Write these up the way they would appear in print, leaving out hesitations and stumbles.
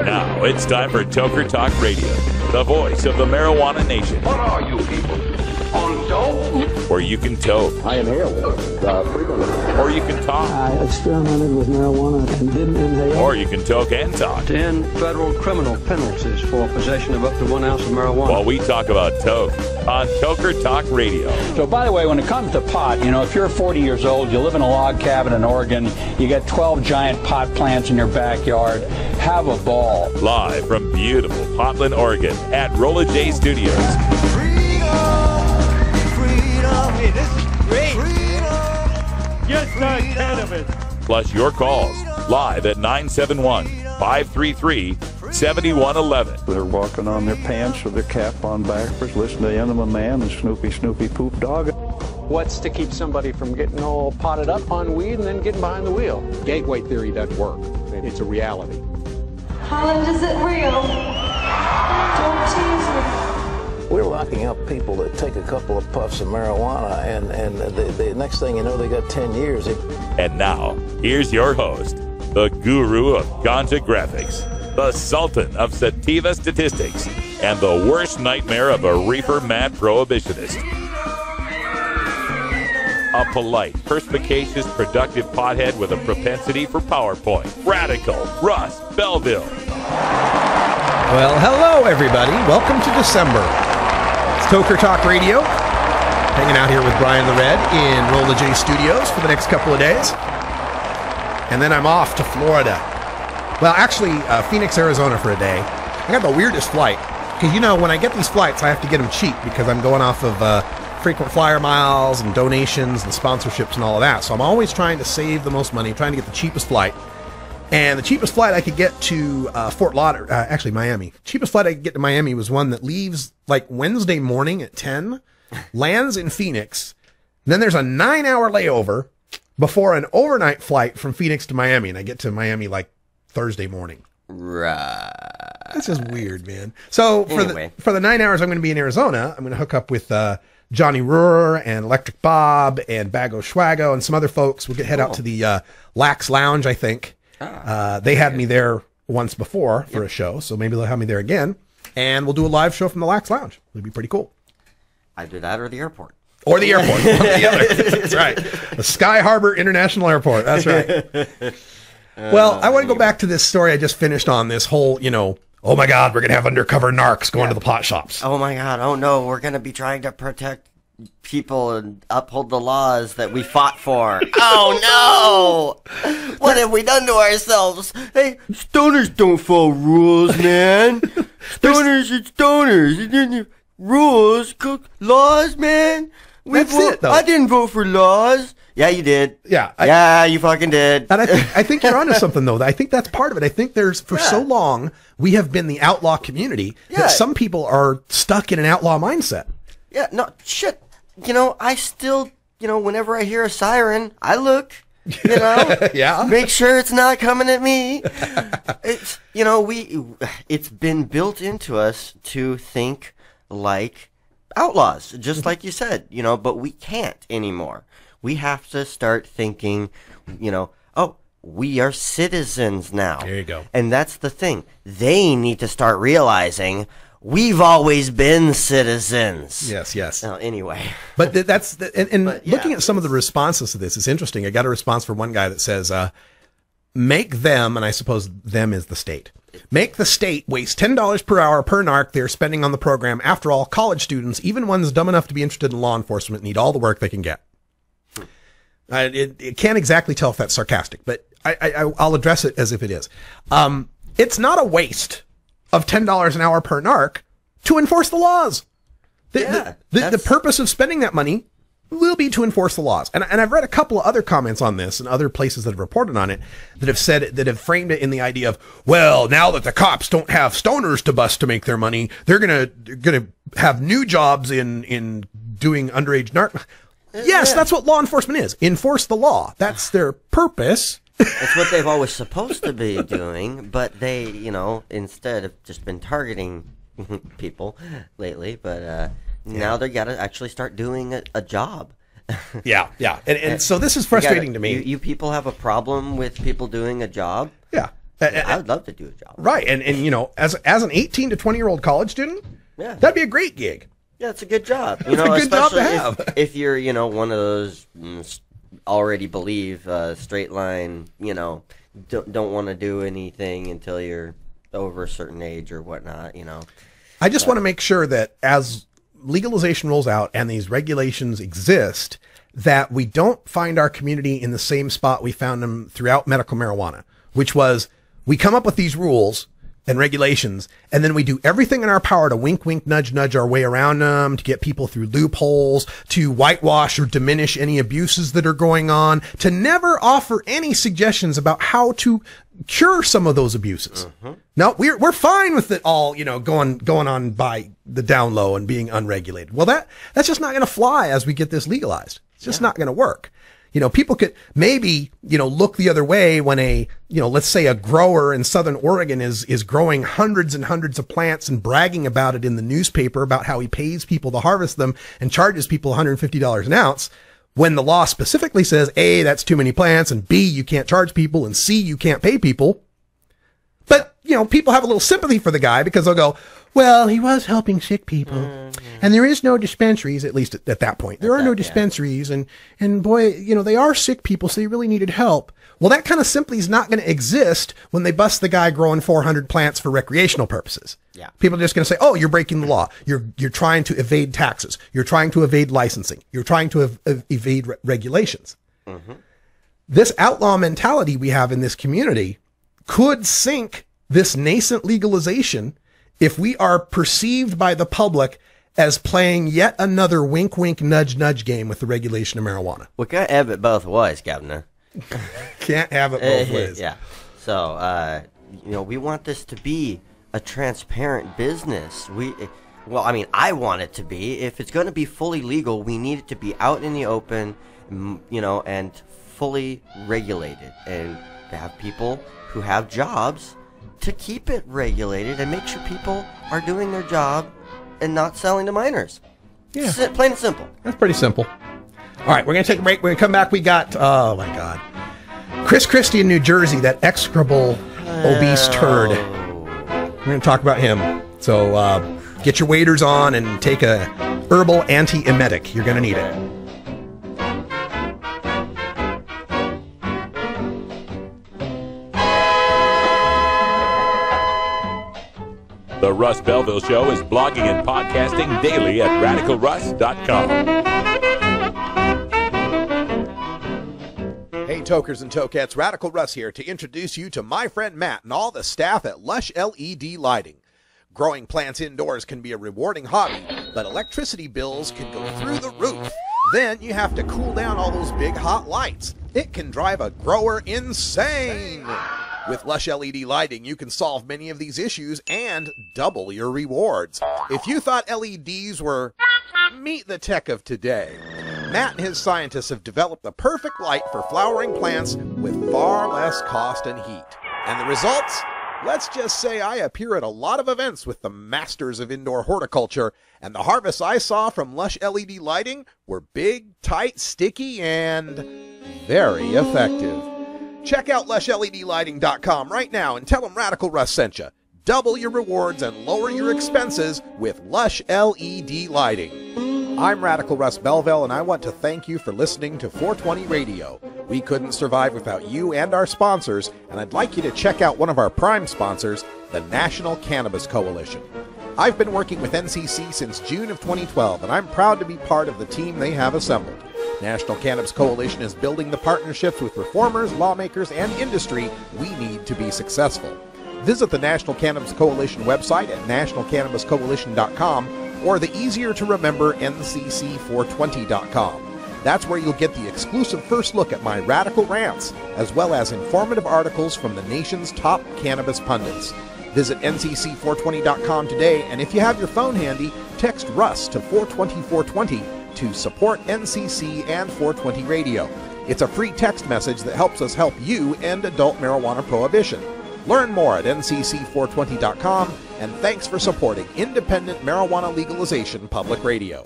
Now it's time for Toker Talk Radio, the voice of the marijuana nation. What are you people? On dope? Where you can toke. I inhale frequently. Or you can talk. I experimented with marijuana and didn't inhale. Or you can toke and talk. 10 federal criminal penalties for possession of up to 1 ounce of marijuana. While we talk about toke on Toker Talk Radio. So, by the way, when it comes to pot, if you're 40 years old, you live in a log cabin in Oregon, you got 12 giant pot plants in your backyard, have a ball. Live from beautiful Portland, Oregon at Rolla J Studios. Hey, this is great. Yes, cannabis. Plus your calls live at 971-533-7111. They're walking on their pants with their cap on backwards, listening to Enema Man and Snoopy Poop Dog. What's to keep somebody from getting all potted up on weed and then getting behind the wheel? Gateway theory doesn't work. It's a reality. Holland, is it real? Don't tease me. We're locking up people that take a couple of puffs of marijuana, and the next thing you know, they got 10 years. And now, here's your host, the guru of ganja graphics, the sultan of sativa statistics, and the worst nightmare of a reefer mad prohibitionist. A polite, perspicacious, productive pothead with a propensity for PowerPoint. Radical Russ Belville. Well, hello, everybody. Welcome to December. Toker Talk Radio, hanging out here with Brian the Red in Rolla J Studios for the next couple of days. And then I'm off to Florida. Well, actually, Phoenix, Arizona for a day. I got the weirdest flight. Because, when I get these flights, I have to get them cheap because I'm going off of frequent flyer miles and donations and sponsorships and all of that. So I'm always trying to save the most money, trying to get the cheapest flight. And the cheapest flight I could get to Fort Lauderdale, Miami. Cheapest flight I could get to Miami was one that leaves like Wednesday morning at 10, lands in Phoenix. Then there's a 9-hour layover before an overnight flight from Phoenix to Miami. And I get to Miami like Thursday morning. Right. That's just weird, man. So for the 9 hours I'm going to be in Arizona, I'm going to hook up with Johnny Rohr and Electric Bob and Bago Schwago and some other folks. We'll head out to the Lax Lounge, I think. They had me there once before for a show, so maybe they'll have me there again. And we'll do a live show from the Lax Lounge. It'll be pretty cool. Either that or the airport. Or the airport. One or the other. That's right. The Sky Harbor International Airport. That's right. Well, I want to go back to this story I just finished on, this whole, oh my God, we're going to have undercover narcs going to the pot shops. Oh my God. Oh no, we're going to be trying to protect people and uphold the laws that we fought for. Oh no! What have we done to ourselves? Hey, stoners don't follow rules, man. Stoners, it's stoners. Rules, laws, man. That's it, though. I didn't vote for laws. Yeah, you did. Yeah, you fucking did. And I think you're onto something, though. I think that's part of it. I think for so long, we have been the outlaw community that some people are stuck in an outlaw mindset. Yeah, no, shit. I still, whenever I hear a siren, I look, yeah. Make sure it's not coming at me. It's, it's been built into us to think like outlaws, just like you said, but we can't anymore. We have to start thinking, oh, we are citizens now. There you go. And that's the thing. They need to start realizing we've always been citizens. Yes. Well, anyway. But looking at some of the responses to this, it's interesting. I got a response from one guy that says, make them, and I suppose them is the state, make the state waste $10 per hour per narc they're spending on the program. After all, college students, even ones dumb enough to be interested in law enforcement, need all the work they can get. It can't exactly tell if that's sarcastic, but I'll address it as if it is. It's not a waste of $10 an hour per narc to enforce the laws. The purpose of spending that money will be to enforce the laws. And I've read a couple of other comments on this and other places that have reported on it that have framed it in the idea of, well, now that the cops don't have stoners to bust to make their money, they're gonna have new jobs in doing underage narc. Yes, that's what law enforcement is. Enforce the law. That's their purpose. It's what they've always supposed to be doing, but they, instead have just been targeting people lately, but now they got to actually start doing a job. Yeah. And so this is frustrating to me. You people have a problem with people doing a job? Yeah. I would love to do a job. Right. And you know, as an 18 to 20-year-old college student, that'd be a great gig. Yeah, it's a good job. You It's know, a good job to especially have. if you're, you know, one of those already believe straight line, you know, don't want to do anything until you're over a certain age or whatnot, you know. I just want to make sure that as legalization rolls out and these regulations exist, that we don't find our community in the same spot we found them throughout medical marijuana, which was we come up with these rules and regulations, and then we do everything in our power to wink, wink, nudge, nudge our way around them, to get people through loopholes, to whitewash or diminish any abuses that are going on, to never offer any suggestions about how to cure some of those abuses. No, we're fine with it all, you know, going on by the down low and being unregulated. Well, that's just not going to fly as we get this legalized. It's just not going to work. You know, people could maybe, you know, look the other way when let's say a grower in Southern Oregon is growing hundreds and hundreds of plants and bragging about it in the newspaper about how he pays people to harvest them and charges people $150 an ounce, when the law specifically says, A, that's too many plants, and B, you can't charge people, and C, you can't pay people. But, you know, people have a little sympathy for the guy because they'll go, well, he was helping sick people. And there is no dispensaries, at least at that point. There are no dispensaries. And boy, you know, they are sick people, so they really needed help. Well, that kind of simply is not going to exist when they bust the guy growing 400 plants for recreational purposes. Yeah. People are just going to say, oh, you're breaking the law. You're trying to evade taxes. You're trying to evade licensing. You're trying to evade regulations. This outlaw mentality we have in this community could sink this nascent legalization if we are perceived by the public as playing yet another wink, wink, nudge, nudge game with the regulation of marijuana. We can't have it both ways, Governor. Can't have it both ways. Yeah. So, you know, we want this to be a transparent business. I want it to be. If it's going to be fully legal, we need it to be out in the open, you know, and fully regulated, and to have people who have jobs to keep it regulated and make sure people are doing their job and not selling to minors. Yeah. Plain and simple. That's pretty simple. All right, we're going to take a break. We're going to come back. We got, oh my God, Chris Christie in New Jersey, that execrable, obese turd. We're going to talk about him. So get your waders on and take a herbal anti-emetic. You're going to need it. The Russ Belville Show is blogging and podcasting daily at radicalruss.com. Hey, Tokers and Tokettes, Radical Russ here to introduce you to my friend Matt and all the staff at Lush LED Lighting. Growing plants indoors can be a rewarding hobby, but electricity bills can go through the roof. Then you have to cool down all those big hot lights. It can drive a grower insane. With Lush LED lighting, you can solve many of these issues and double your rewards. If you thought LEDs were meet the tech of today, Matt and his scientists have developed the perfect light for flowering plants with far less cost and heat. And the results? Let's just say I appear at a lot of events with the masters of indoor horticulture, and the harvests I saw from Lush LED lighting were big, tight, sticky, and very effective. Check out LushLEDlighting.com right now and tell them Radical Russ sent you. Double your rewards and lower your expenses with Lush LED Lighting. I'm Radical Russ Belville, and I want to thank you for listening to 420 Radio. We couldn't survive without you and our sponsors, and I'd like you to check out one of our prime sponsors, the National Cannabis Coalition. I've been working with NCC since June of 2012, and I'm proud to be part of the team they have assembled. National Cannabis Coalition is building the partnerships with reformers, lawmakers, and industry we need to be successful. Visit the National Cannabis Coalition website at nationalcannabiscoalition.com or the easier-to-remember ncc420.com. That's where you'll get the exclusive first look at my radical rants, as well as informative articles from the nation's top cannabis pundits. Visit ncc420.com today, and if you have your phone handy, text Russ to 420-420 to support NCC and 420 Radio. It's a free text message that helps us help you end adult marijuana prohibition. Learn more at ncc420.com, and thanks for supporting independent marijuana legalization public radio.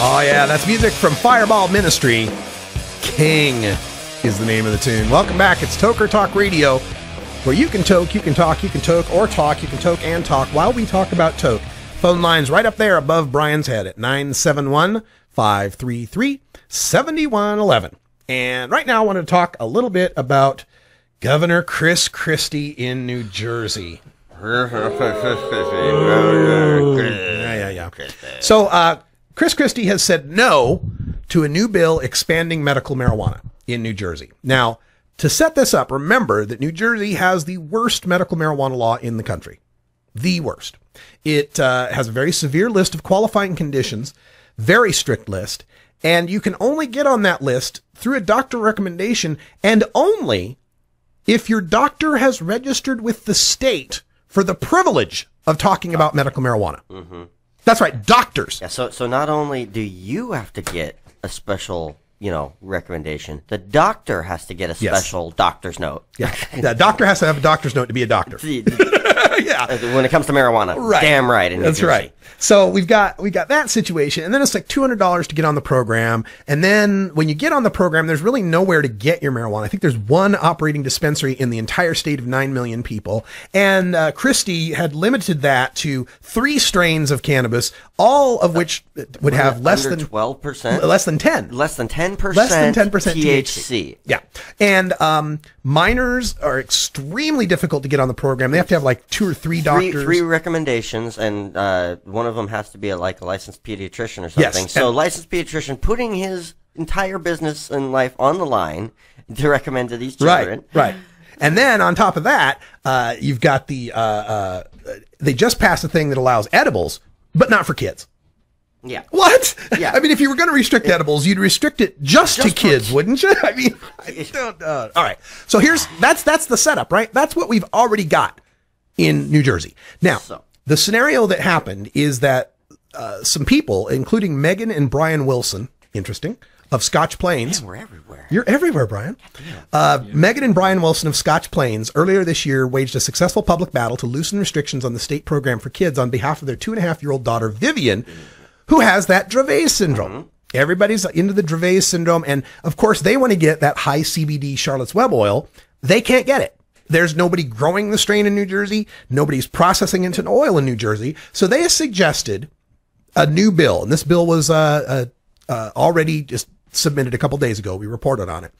Oh, yeah, that's music from Fireball Ministry. King is the name of the tune. Welcome back. It's Toker Talk Radio, where you can toke, you can talk, you can toke, or talk. You can toke and talk while we talk about toke. Phone lines right up there above Brian's head at 971-533-7111. And right now I want to talk a little bit about Governor Chris Christie in New Jersey. Yeah. So, Chris Christie has said no to a new bill expanding medical marijuana in New Jersey. Now, to set this up, remember that New Jersey has the worst medical marijuana law in the country. The worst. It has a very severe list of qualifying conditions, very strict list, and you can only get on that list through a doctor recommendation, and only if your doctor has registered with the state for the privilege of talking about medical marijuana. Mm-hmm. That's right, doctors. Yeah, so not only do you have to get a special, recommendation, the doctor has to get a special doctor's note. Yeah, the doctor has to have a doctor's note to be a doctor. Yeah, when it comes to marijuana, right. Damn right. In New Jersey. Right. So we got that situation, and then it's like $200 to get on the program. And then when you get on the program, there's really nowhere to get your marijuana. I think there's one operating dispensary in the entire state of 9 million people. And Christie had limited that to 3 strains of cannabis, all of which would have less than 12%, less than 10%, less than 10%, less than 10% THC. Yeah, and minors are extremely difficult to get on the program. They have to have like 2 or 3 doctors. Three recommendations, and one of them has to be a licensed pediatrician or something. Yes. So licensed pediatrician putting his entire business and life on the line to recommend to these children. Right. And then on top of that, you've got they just passed a thing that allows edibles, but not for kids. Yeah. What? Yeah. I mean, if you were going to restrict edibles, you'd restrict it just to kids, wouldn't you? I mean, I don't. All right. So that's the setup, right? That's what we've already got in New Jersey. Now, the scenario that happened is that some people, including Megan and Brian Wilson, interesting, of Scotch Plains. Man, we're everywhere. You're everywhere, Brian. Megan and Brian Wilson of Scotch Plains earlier this year waged a successful public battle to loosen restrictions on the state program for kids on behalf of their 2.5-year-old daughter, Vivian, who has that Dravet syndrome. Mm-hmm. Everybody's into the Dravet syndrome. And of course, they want to get that high CBD Charlotte's Web oil. They can't get it. There's nobody growing the strain in New Jersey. Nobody's processing into an oil in New Jersey. So they have suggested a new bill. And this bill was already just submitted a couple days ago. We reported on it.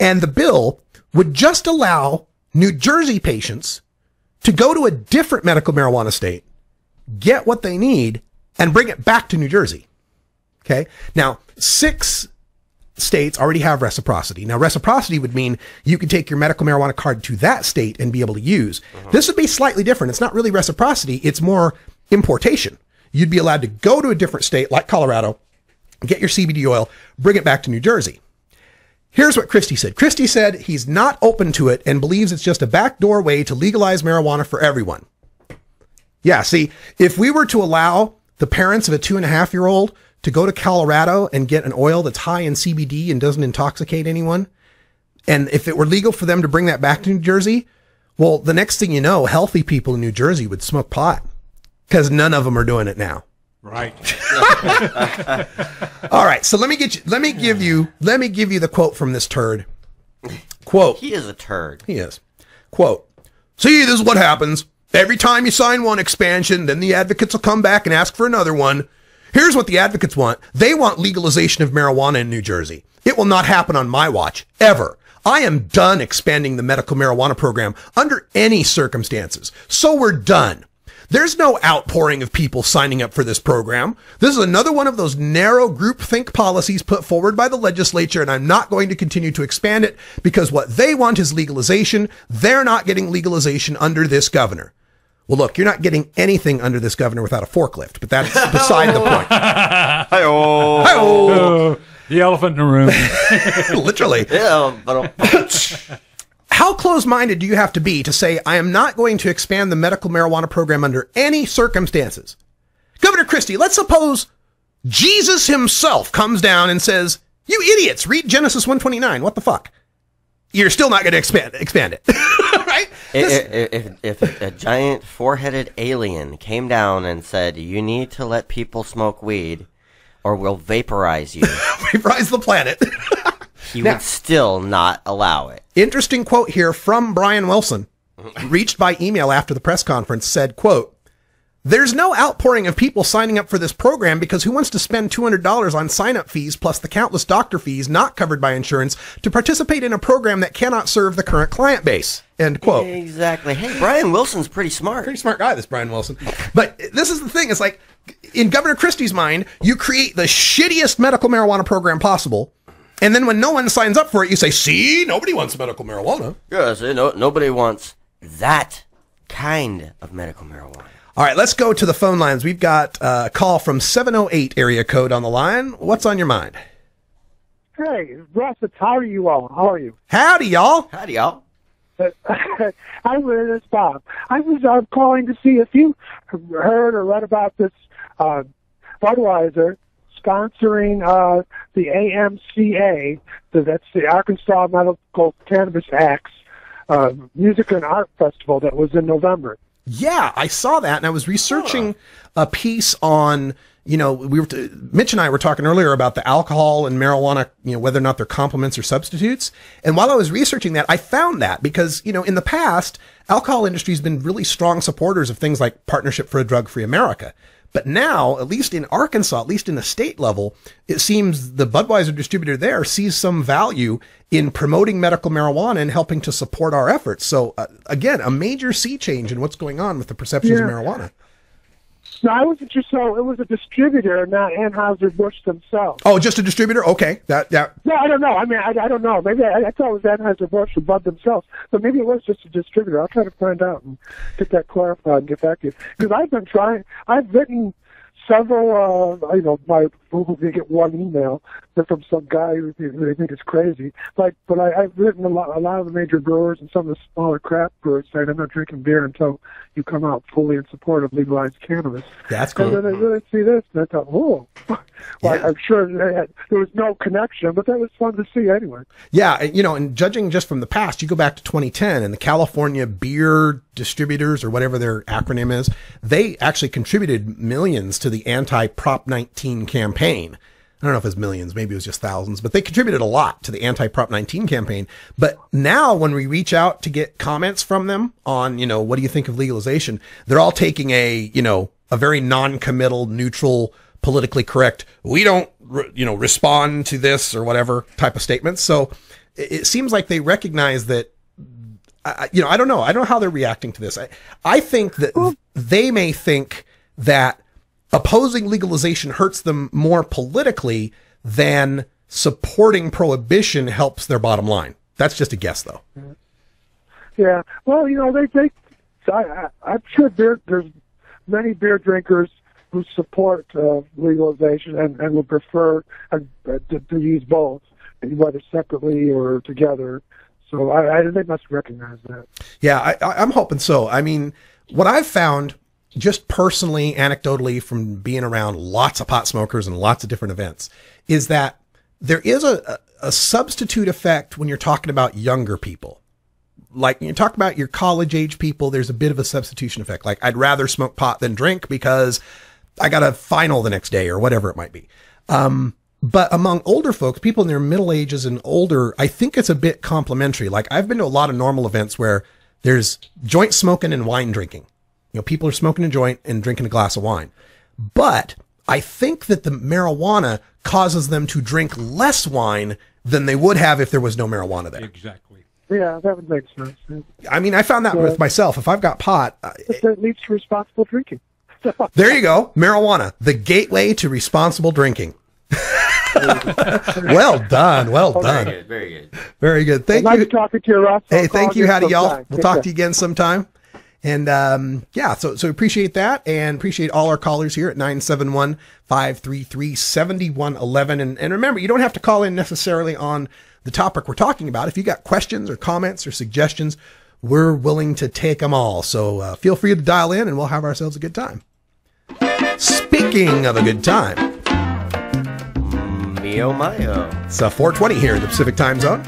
And the bill would just allow New Jersey patients to go to a different medical marijuana state, get what they need, and bring it back to New Jersey. Okay. Now, 6 states already have reciprocity. Now, reciprocity would mean you can take your medical marijuana card to that state and be able to use. This would be slightly different. It's not really reciprocity. It's more importation. You'd be allowed to go to a different state like Colorado, get your CBD oil, bring it back to New Jersey. Here's what Christie said. Christie said he's not open to it and believes it's just a backdoor way to legalize marijuana for everyone. Yeah, see, if we were to allow the parents of a 2.5-year-old to go to Colorado and get an oil that's high in CBD and doesn't intoxicate anyone, and if it were legal for them to bring that back to New Jersey, well, the next thing you know, healthy people in New Jersey would smoke pot because none of them are doing it now. Right. All right. So let me give you the quote from this turd. Quote. He is a turd. He is. Quote. See, this is what happens. Every time you sign one expansion, then the advocates will come back and ask for another one. Here's what the advocates want. They want legalization of marijuana in New Jersey. It will not happen on my watch, ever. I am done expanding the medical marijuana program under any circumstances. So we're done. There's no outpouring of people signing up for this program. This is another one of those narrow groupthink policies put forward by the legislature, and I'm not going to continue to expand it because what they want is legalization. They're not getting legalization under this governor. Well, look, you're not getting anything under this governor without a forklift, but that's beside the point. Hi-oh. Hi-oh. The elephant in the room. Literally. How close-minded do you have to be to say, I am not going to expand the medical marijuana program under any circumstances? Governor Christie, let's suppose Jesus himself comes down and says, you idiots, read Genesis 1:29. What the fuck? You're still not going to expand it. Right? If a giant 4-headed alien came down and said, you need to let people smoke weed, or we'll vaporize you. Vaporize the planet. He would still not allow it. Interesting quote here from Brian Wilson, reached by email after the press conference, said, quote, "There's no outpouring of people signing up for this program because who wants to spend $200 on sign-up fees plus the countless doctor fees not covered by insurance to participate in a program that cannot serve the current client base?" End quote. Exactly. Hey, Brian Wilson's pretty smart. Pretty smart guy, this Brian Wilson. But this is the thing. It's like, in Governor Christie's mind, you create the shittiest medical marijuana program possible, and then when no one signs up for it, you say, see, nobody wants medical marijuana. Yes, nobody wants that kind of medical marijuana. All right, let's go to the phone lines. We've got a call from 708 area code on the line. What's on your mind? Hey, Russ, how are you all? How are you? Howdy, y'all. Howdy, y'all. It's Bob. I was calling to see if you heard or read about this Budweiser sponsoring the AMCA, that's the Arkansas Medical Cannabis Act's Music and Art Festival that was in November. Yeah, I saw that, and I was researching a piece on, Mitch and I were talking earlier about the alcohol and marijuana, whether or not they're complements or substitutes. And while I was researching that, I found that because, in the past, alcohol industry has been really strong supporters of things like Partnership for a Drug-Free America. But now, at least in Arkansas, at least in the state level, it seems the Budweiser distributor there sees some value in promoting medical marijuana and helping to support our efforts. So, again, a major sea change in what's going on with the perceptions of marijuana. No, I wasn't just so. It was a distributor, not Anheuser-Busch themselves. Oh, just a distributor? Okay. No, I don't know. I mean, I don't know. Maybe I thought it was Anheuser-Busch or Bud themselves, but maybe it was just a distributor. I'll try to find out and get that clarified and get back to you. Because I've been trying. I've written several, they get one email from some guy who they think is crazy. But I've written a lot of the major brewers and some of the smaller craft brewers saying I'm not drinking beer until you come out fully in support of legalized cannabis. That's cool. And then I really see this, and I thought, whoa. Well, I'm sure there was no connection, but that was fun to see anyway. Yeah, and judging just from the past, you go back to 2010, and the California Beer Distributors, or whatever their acronym is, they actually contributed millions to the anti-Prop 19 campaign. I don't know if it was millions, maybe it was just thousands, but they contributed a lot to the anti-Prop 19 campaign. But now when we reach out to get comments from them on, what do you think of legalization? They're all taking a very non-committal, neutral, politically correct, we don't, respond to this or whatever type of statements. So it seems like they recognize that, I don't know. I don't know how they're reacting to this. I think that they may think that opposing legalization hurts them more politically than supporting prohibition helps their bottom line. That's just a guess, though. Yeah. Well, I'm sure there's many beer drinkers who support legalization and would prefer to use both, whether separately or together. So they must recognize that. Yeah, I'm hoping so. I mean, what I've found, just personally, anecdotally, from being around lots of pot smokers and lots of different events, is that there is a substitute effect when you're talking about younger people. Like, when you talk about your college-age people, there's a bit of a substitution effect. Like, I'd rather smoke pot than drink because I got a final the next day or whatever it might be. But among older folks, people in their middle ages and older, I think it's a bit complementary. Like, I've been to a lot of normal events where there's joint smoking and wine drinking. People are smoking a joint and drinking a glass of wine. But I think that the marijuana causes them to drink less wine than they would have if there was no marijuana there. Exactly. Yeah, that would make sense. I mean, I found that with myself. If I've got pot... That leads to responsible drinking. There you go. Marijuana, the gateway to responsible drinking. Well done. Well done. Very good. Very good. Very good. Thank you. Nice talking to you, Russ. Hey, thank you. Howdy, y'all. We'll talk to you again sometime. And, so appreciate that and appreciate all our callers here at 971-533-7111. And remember, you don't have to call in necessarily on the topic we're talking about. If you got questions or comments or suggestions, we're willing to take them all. So, feel free to dial in and we'll have ourselves a good time. Speaking of a good time. Mio Mayo. It's 4:20 here in the Pacific Time Zone.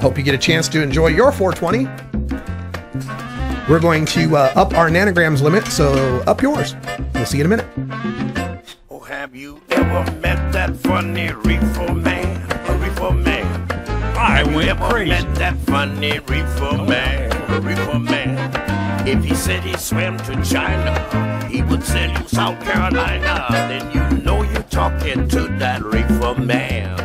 Hope you get a chance to enjoy your 420. We're going to up our nanograms limit, so up yours. We'll see you in a minute. Oh, have you ever met that funny reefer man? A reefer man. I Have you went ever crazy. met that funny reefer man? A reefer man. If he said he swam to China, he would sell you South Carolina. Then you know you're talking to that reefer man.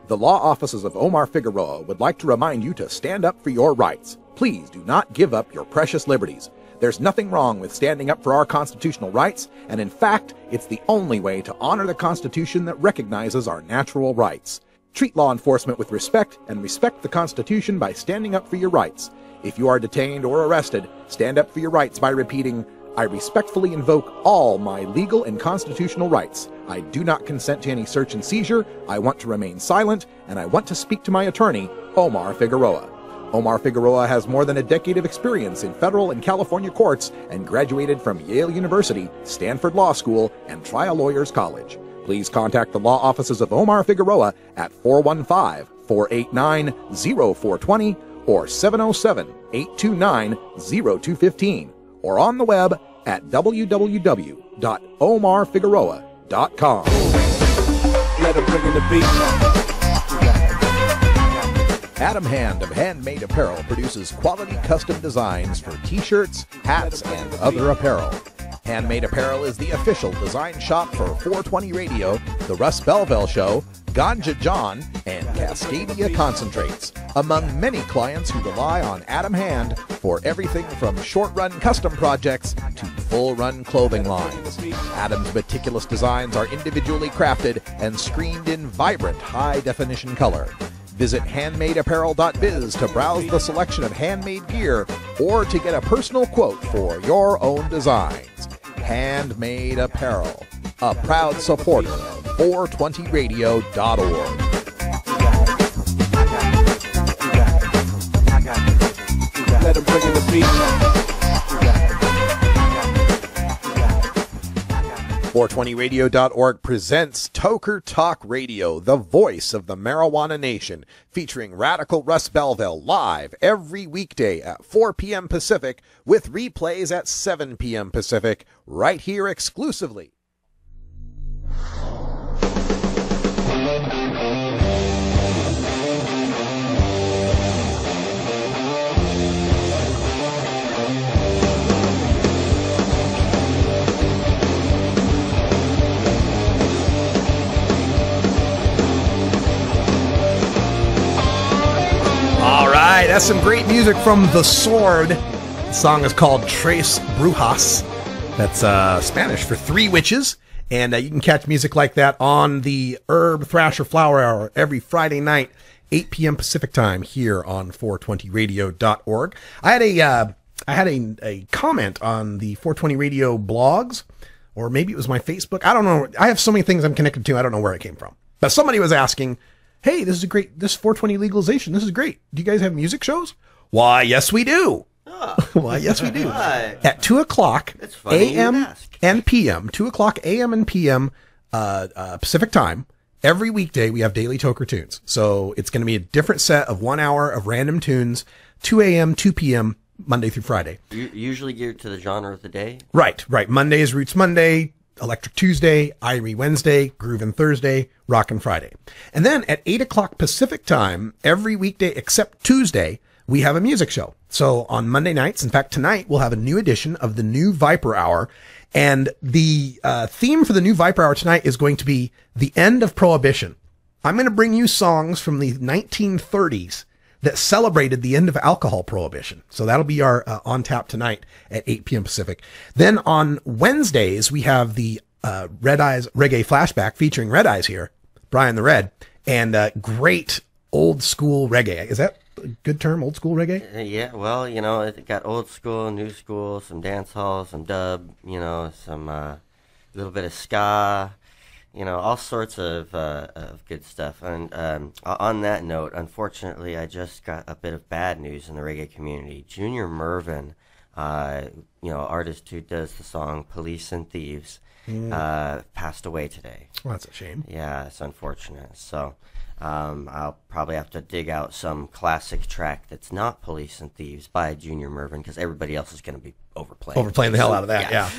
The law offices of Omar Figueroa would like to remind you to stand up for your rights. Please do not give up your precious liberties. There's nothing wrong with standing up for our constitutional rights, and in fact, it's the only way to honor the Constitution that recognizes our natural rights. Treat law enforcement with respect and respect the Constitution by standing up for your rights. If you are detained or arrested, stand up for your rights by repeating, I respectfully invoke all my legal and constitutional rights. I do not consent to any search and seizure. I want to remain silent, and I want to speak to my attorney, Omar Figueroa. Omar Figueroa has more than a decade of experience in federal and California courts and graduated from Yale University, Stanford Law School, and Trial Lawyers College. Please contact the law offices of Omar Figueroa at 415-489-0420 or 707-829-0215 or on the web at www.omarfigueroa.com. Let him bring in the beat. Adam Hand of Handmade Apparel produces quality custom designs for t-shirts, hats, and other apparel. Handmade Apparel is the official design shop for 420 Radio, The Russ Belville Show, Ganja John, and Cascadia Concentrates, among many clients who rely on Adam Hand for everything from short-run custom projects to full-run clothing lines. Adam's meticulous designs are individually crafted and screened in vibrant, high-definition color. Visit handmadeapparel.biz to browse the selection of handmade gear or to get a personal quote for your own designs. Handmade Apparel, a proud supporter of 420radio.org. Let him bring in the beat. 420radio.org presents Toker Talk Radio, the voice of the marijuana nation, featuring Radical Russ Belville live every weekday at 4 p.m. Pacific with replays at 7 p.m. Pacific, right here exclusively. All right, that's some great music from The Sword. The song is called Tres Brujas. That's Spanish for three witches. And you can catch music like that on the Herb Thrasher Flower Hour every Friday night, 8 p.m. Pacific time here on 420radio.org. I had a comment on the 420 Radio blogs, or maybe it was my Facebook. I don't know. I have so many things I'm connected to. I don't know where it came from. But somebody was asking, hey, this 420 legalization, this is great. Do you guys have music shows? Why, yes, we do. Oh. Why, yes, we do. At 2 o'clock a.m. and p.m., 2 o'clock a.m. and p.m. Pacific time, every weekday we have daily Toker tunes. So it's going to be a different set of 1 hour of random tunes, 2 a.m., 2 p.m., Monday through Friday. Usually geared to the genre of the day? Right. Monday is Roots Monday, Electric Tuesday, Irie Wednesday, Groovin' Thursday, Rockin' Friday. And then at 8 o'clock Pacific time, every weekday except Tuesday, we have a music show. So on Monday nights, in fact, tonight, we'll have a new edition of the new Viper Hour. And the theme for the new Viper Hour tonight is going to be the end of Prohibition. I'm going to bring you songs from the 1930s that celebrated the end of alcohol prohibition. So that'll be our on tap tonight at 8 p.m. Pacific. Then on Wednesdays, we have the Red Eyes Reggae Flashback featuring Red Eyes here, Brian the Red, and great old school reggae. Is that a good term, old school reggae? Yeah, well, it got old school, new school, some dance hall, some dub, some little bit of ska, all sorts of good stuff. And on that note, unfortunately, I just got a bit of bad news in the reggae community. Junior Mervin artist who does the song Police and Thieves passed away today. Well, that's a shame. Yeah, it's unfortunate. So I'll probably have to dig out some classic track that's not Police and Thieves by Junior Murvin, because everybody else is going to be overplaying the hell out of that, yeah.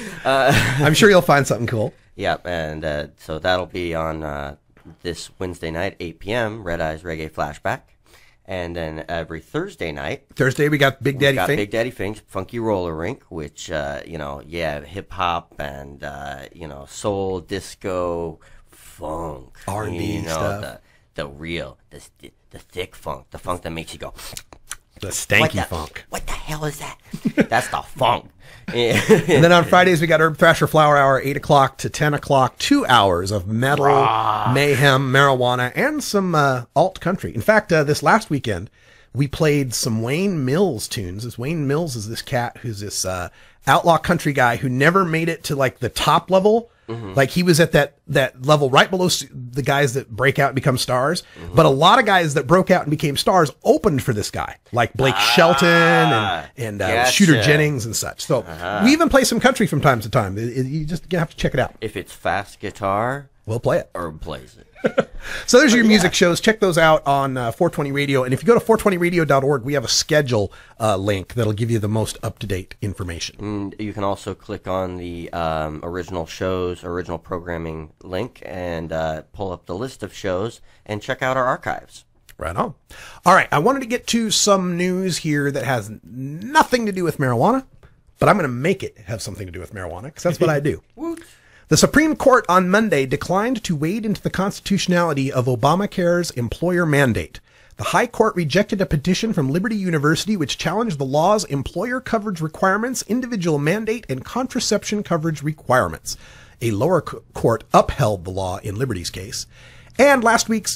I'm sure you'll find something cool. Yep, and so that'll be on this Wednesday night, 8 p.m., Red Eyes Reggae Flashback. And then every Thursday night... Thursday, we got Big Daddy Fink. Big Daddy Fink's Funky Roller Rink, which, hip-hop and, soul, disco, funk. R&B stuff. The real, the thick funk. The funk that makes you go... The stanky funk. What the hell is that? That's the funk. And then on Fridays, we got Herb Thrasher Flower Hour, 8 o'clock to 10 o'clock, 2 hours of metal, mayhem, marijuana, and some alt country. In fact, this last weekend, we played some Wayne Mills tunes. This Wayne Mills is this cat who's this outlaw country guy who never made it to like the top level. Mm-hmm. Like he was at that level right below the guys that break out and become stars. Mm-hmm. But a lot of guys that broke out and became stars opened for this guy, like Blake Shelton and gotcha. Shooter Jennings and such. So we even play some country from time to time. You just have to check it out. If it's fast guitar, we'll play it. Or plays it. So there's your music shows. Check those out on 420 Radio. And if you go to 420radio.org, we have a schedule link that'll give you the most up-to-date information. And you can also click on the original shows, original programming link, and pull up the list of shows and check out our archives. Right on. All right, I wanted to get to some news here that has nothing to do with marijuana, but I'm going to make it have something to do with marijuana, because that's what I do. The Supreme Court on Monday declined to wade into the constitutionality of Obamacare's employer mandate. The High Court rejected a petition from Liberty University which challenged the law's employer coverage requirements, individual mandate, and contraception coverage requirements. A lower court upheld the law in Liberty's case. And last week,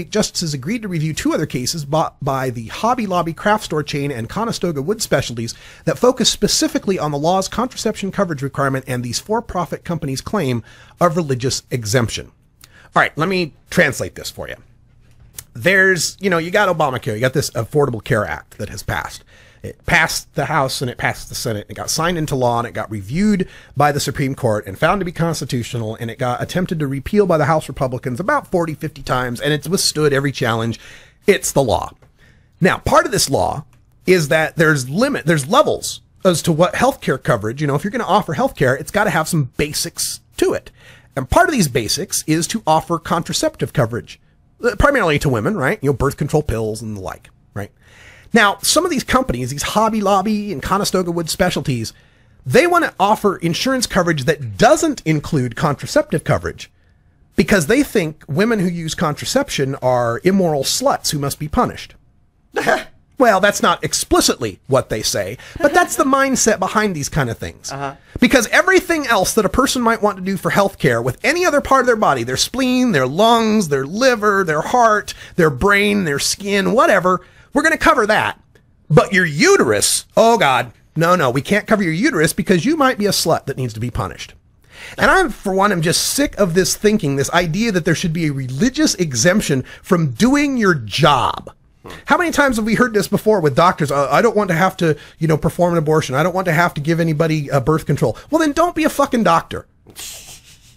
justices agreed to review 2 other cases bought by the Hobby Lobby craft store chain and Conestoga Wood Specialties that focus specifically on the law's contraception coverage requirement and these for-profit companies' claim of religious exemption. All right, let me translate this for you. There's, you got Obamacare. You got this Affordable Care Act that has passed. It passed the House and it passed the Senate. It got signed into law and it got reviewed by the Supreme Court and found to be constitutional, and it got attempted to repeal by the House Republicans about 40, 50 times, and it's withstood every challenge. It's the law. Now, part of this law is that there's levels as to what healthcare coverage, if you're going to offer healthcare, it's got to have some basics to it. And part of these basics is to offer contraceptive coverage, primarily to women, right? Birth control pills and the like, right? Now, some of these companies, these Hobby Lobby and Conestoga Wood Specialties, they want to offer insurance coverage that doesn't include contraceptive coverage because they think women who use contraception are immoral sluts who must be punished. Well, that's not explicitly what they say, but that's the mindset behind these kind of things. Because everything else that a person might want to do for healthcare with any other part of their body, their spleen, their lungs, their liver, their heart, their brain, their skin, whatever, we're going to cover that. But your uterus, oh God, no, we can't cover your uterus because you might be a slut that needs to be punished. And I, for one, am just sick of this thinking, this idea that there should be a religious exemption from doing your job. How many times have we heard this before with doctors? I don't want to have to, perform an abortion. I don't want to have to give anybody birth control. Well, then don't be a fucking doctor.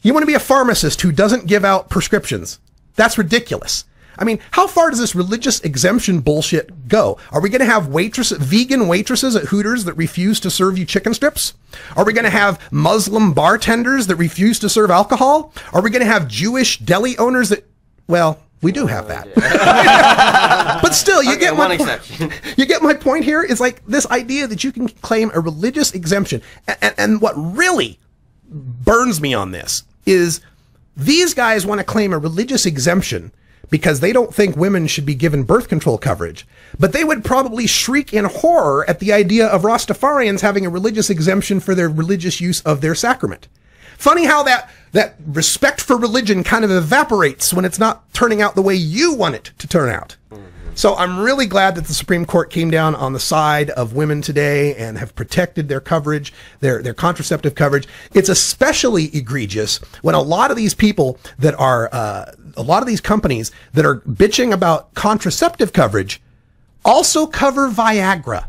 You want to be a pharmacist who doesn't give out prescriptions. That's ridiculous. I mean, how far does this religious exemption bullshit go? Are we going to have vegan waitresses at Hooters that refuse to serve you chicken strips? Are we going to have Muslim bartenders that refuse to serve alcohol? Are we going to have Jewish deli owners that, well, we do have that. But still, you get my point. You get my point here is like this idea that you can claim a religious exemption. And what really burns me on this is these guys want to claim a religious exemption because they don't think women should be given birth control coverage, but they would probably shriek in horror at the idea of Rastafarians having a religious exemption for their religious use of their sacrament. Funny how that respect for religion kind of evaporates when it's not turning out the way you want it to turn out. So I'm really glad that the Supreme Court came down on the side of women today and have protected their coverage, their contraceptive coverage. It's especially egregious when a lot of these people that are, a lot of these companies that are bitching about contraceptive coverage also cover Viagra.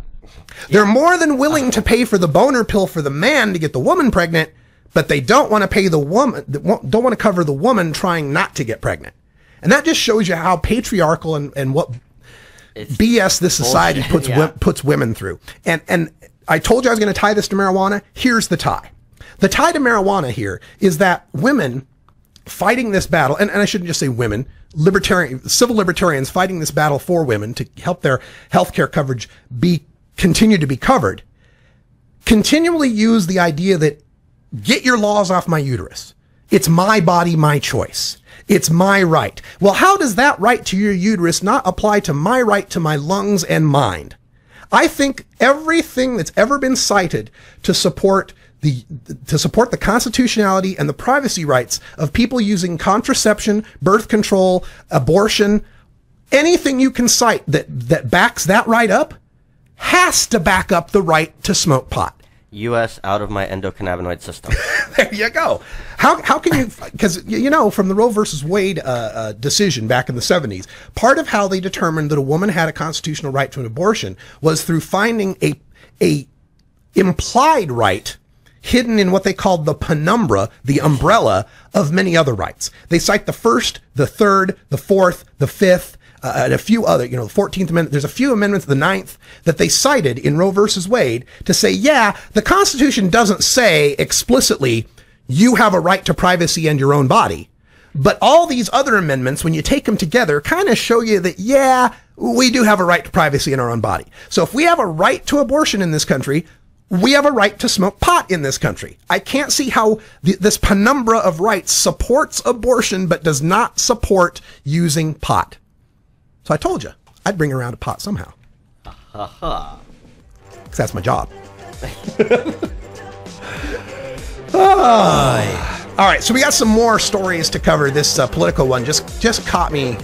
They're more than willing to pay for the boner pill for the man to get the woman pregnant, but they don't want to pay the woman, don't want to cover the woman trying not to get pregnant. And that just shows you how patriarchal and what BS this society puts women through. And I told you I was going to tie this to marijuana. Here's the tie. The tie to marijuana here is that women fighting this battle, and I shouldn't just say women, civil libertarians fighting this battle for women to help their healthcare coverage continue to be covered, continually use the idea that get your laws off my uterus. It's my body, my choice. It's my right. Well, how does that right to your uterus not apply to my right to my lungs and mind? I think everything that's ever been cited to support the constitutionality and the privacy rights of people using contraception, birth control, abortion, anything you can cite that backs that right up has to back up the right to smoke pot. U.S. out of my endocannabinoid system. There you go. How can you, because, you know, from the Roe versus Wade decision back in the 70s, part of how they determined that a woman had a constitutional right to an abortion was through finding a implied right hidden in what they called the penumbra, the umbrella of many other rights. They cite the First, the Third, the Fourth, the Fifth, and a few other, the 14th Amendment. There's a few amendments, the 9th, that they cited in Roe versus Wade to say, yeah, the Constitution doesn't say explicitly you have a right to privacy and your own body. But all these other amendments, when you take them together, kind of show you that, yeah, we do have a right to privacy in our own body. So if we have a right to abortion in this country, we have a right to smoke pot in this country. I can't see how this penumbra of rights supports abortion but does not support using pot. So I told you, I'd bring around a pot somehow. Because that's my job. All right, so we got some more stories to cover. This political one just caught me.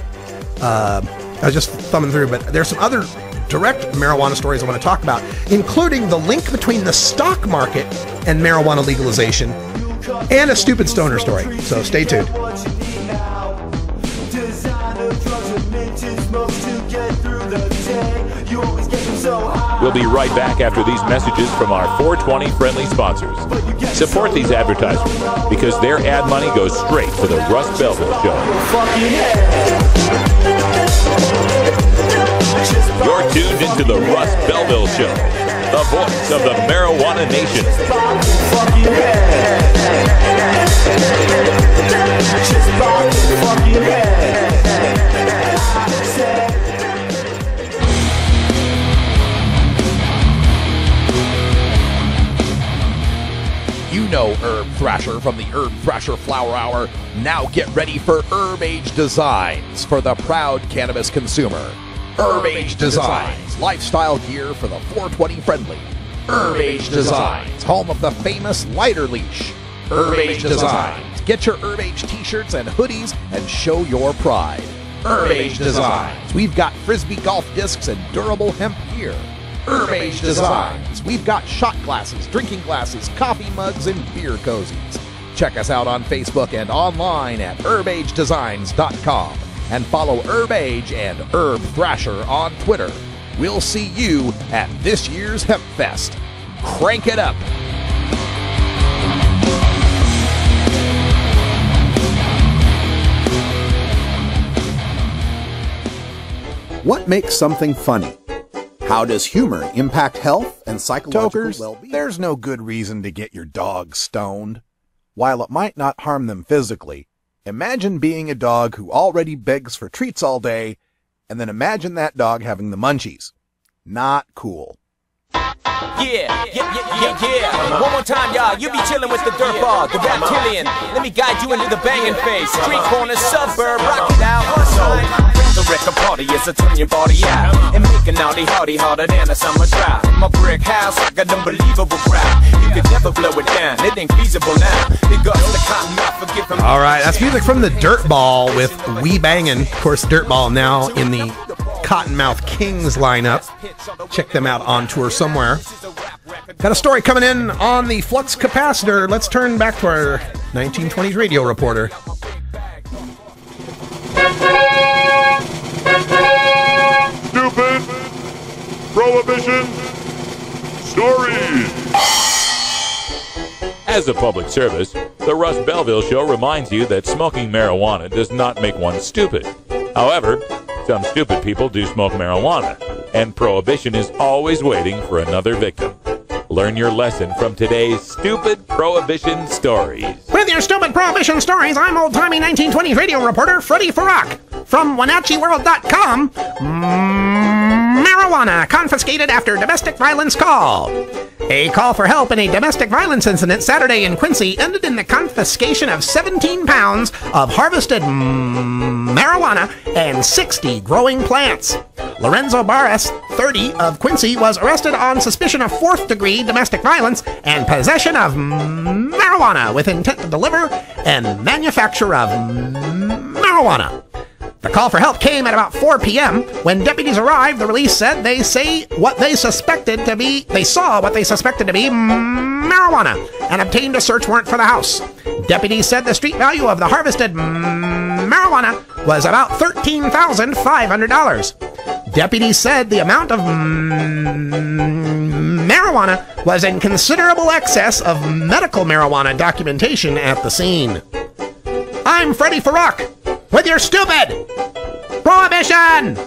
I was just thumbing through, but there's some other direct marijuana stories I want to talk about, including the link between the stock market and marijuana legalization, and a stupid stoner story. So stay tuned. We'll be right back after these messages from our 420 friendly sponsors. Support these advertisements because their ad money goes straight to the Russ Belville Show. You're tuned into the Russ Belville Show, the voice of the marijuana nation. You know Herb Thrasher from the Herb Thrasher Flower Hour. Now get ready for Herb Age Designs for the proud cannabis consumer. Herb Age Designs, lifestyle gear for the 420 friendly. Herb Age Designs, home of the famous lighter leash. Herb Age Designs, get your Herb Age t-shirts and hoodies and show your pride. Herb Age Designs, we've got frisbee golf discs and durable hemp gear. Herb Age Designs, we've got shot glasses, drinking glasses, coffee mugs, and beer cozies. Check us out on Facebook and online at herbagedesigns.com. And follow Herb Age and Herb Thrasher on Twitter. We'll see you at this year's Hemp Fest. Crank it up. What makes something funny? How does humor impact health and psychological well-being? There's no good reason to get your dog stoned. While it might not harm them physically, imagine being a dog who already begs for treats all day, and then imagine that dog having the munchies. Not cool. Yeah. One more time, y'all. You be chilling with the dirtball, the reptilian. Let me guide you into the banging face. Street corner, suburb, rock it out. One time. The record party is a turn your body out and make a naughty hardy harder than a summer drought. My brick house, I got unbelievable crowd. You could never blow it down. It ain't feasible now. They got the cotton mouth for giving. All right, that's music from the Dirtball with We Bangin'. Of course, Dirtball now in the Cottonmouth Kings lineup. Check them out on tour somewhere. Got a story coming in on the flux capacitor. Let's turn back to our 1920s radio reporter. Stupid! Prohibition! Stories. As a public service, the Russ Belville Show reminds you that smoking marijuana does not make one stupid. However, some stupid people do smoke marijuana, and prohibition is always waiting for another victim. Learn your lesson from today's stupid prohibition stories. With your stupid prohibition stories, I'm old-timey 1920s radio reporter Freddie Farrak. From WenatcheeWorld.com, marijuana confiscated after domestic violence call. A call for help in a domestic violence incident Saturday in Quincy ended in the confiscation of 17 pounds of harvested marijuana and 60 growing plants. Lorenzo Barres, 30, of Quincy, was arrested on suspicion of 4th-degree domestic violence and possession of marijuana with intent to deliver and manufacture of marijuana. The call for help came at about 4 p.m. When deputies arrived, the release said they saw what they suspected to be marijuana and obtained a search warrant for the house. Deputies said the street value of the harvested marijuana was about $13,500. Deputies said the amount of marijuana was in considerable excess of medical marijuana documentation at the scene. I'm Freddie Farrak with your stupid prohibition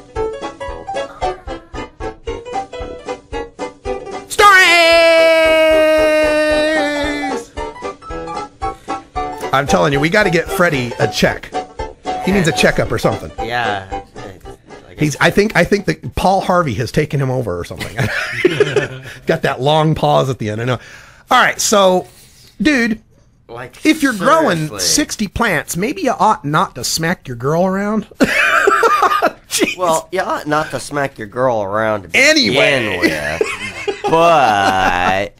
stories. I'm telling you, we got to get Freddie a check. He needs a checkup or something. Yeah. I think that Paul Harvey has taken him over or something. Got that long pause at the end. I know. All right, so, dude, like, if you're growing 60 plants, maybe you ought not to smack your girl around. Well, you ought not to smack your girl around to anyway. Begin with. But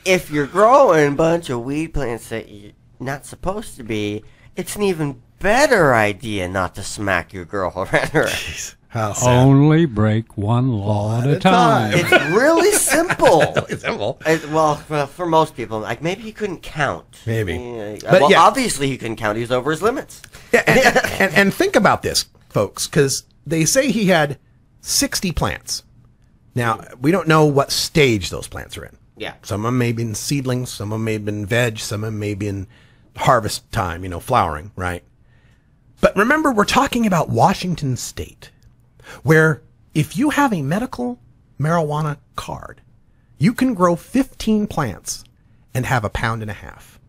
if you're growing a bunch of weed plants that you're not supposed to be, it's an even better idea not to smack your girl around her. Jeez, how sad. Only break one law at a time. It's really simple. It's simple. Well, for most people, like maybe he couldn't count. Maybe. Well, obviously he couldn't count. He was over his limits. Yeah, and think about this, folks, because they say he had 60 plants. Now, we don't know what stage those plants are in. Yeah. Some of them may have been seedlings, some of them may have been veg, some of them may have been harvest time, flowering, right? But remember, we're talking about Washington State, where if you have a medical marijuana card, you can grow 15 plants and have 1.5 pounds.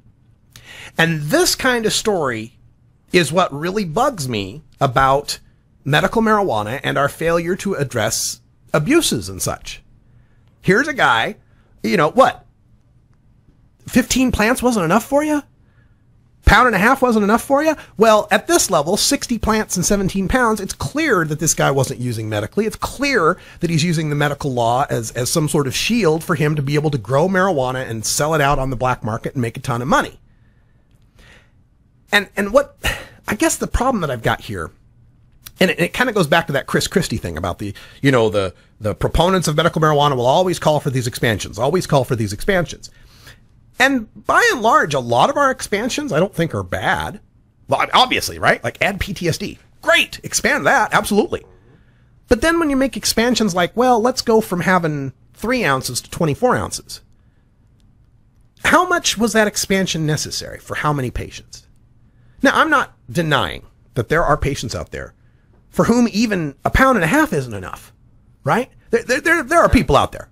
And this kind of story is what really bugs me about medical marijuana and our failure to address abuses and such. Here's a guy, what? 15 plants wasn't enough for you? 1.5 pounds wasn't enough for you? Well, at this level, 60 plants and 17 pounds, it's clear that this guy wasn't using medically. It's clear that he's using the medical law as some sort of shield for him to be able to grow marijuana and sell it out on the black market and make a ton of money. And what, I guess the problem that I've got here, and it kind of goes back to that Chris Christie thing about the proponents of medical marijuana will always call for these expansions, And by and large, a lot of our expansions I don't think are bad. Well, obviously, right? Like add PTSD. Great. Expand that. Absolutely. But then when you make expansions like, well, let's go from having 3 ounces to 24 ounces. How much was that expansion necessary for how many patients? Now, I'm not denying that there are patients out there for whom even 1.5 pounds isn't enough, right? There are people out there.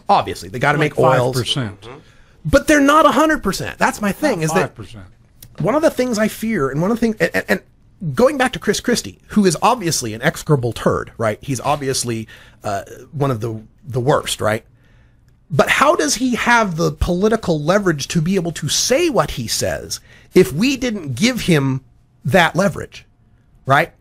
Obviously, they got to make oils. 5%. But they're not 100%. That's my thing. Not is 5%. That one of the things I fear, and one of the things, and going back to Chris Christie, who is obviously an execrable turd, right? He's obviously one of the worst, right? But how does he have the political leverage to be able to say what he says if we didn't give him that leverage, right?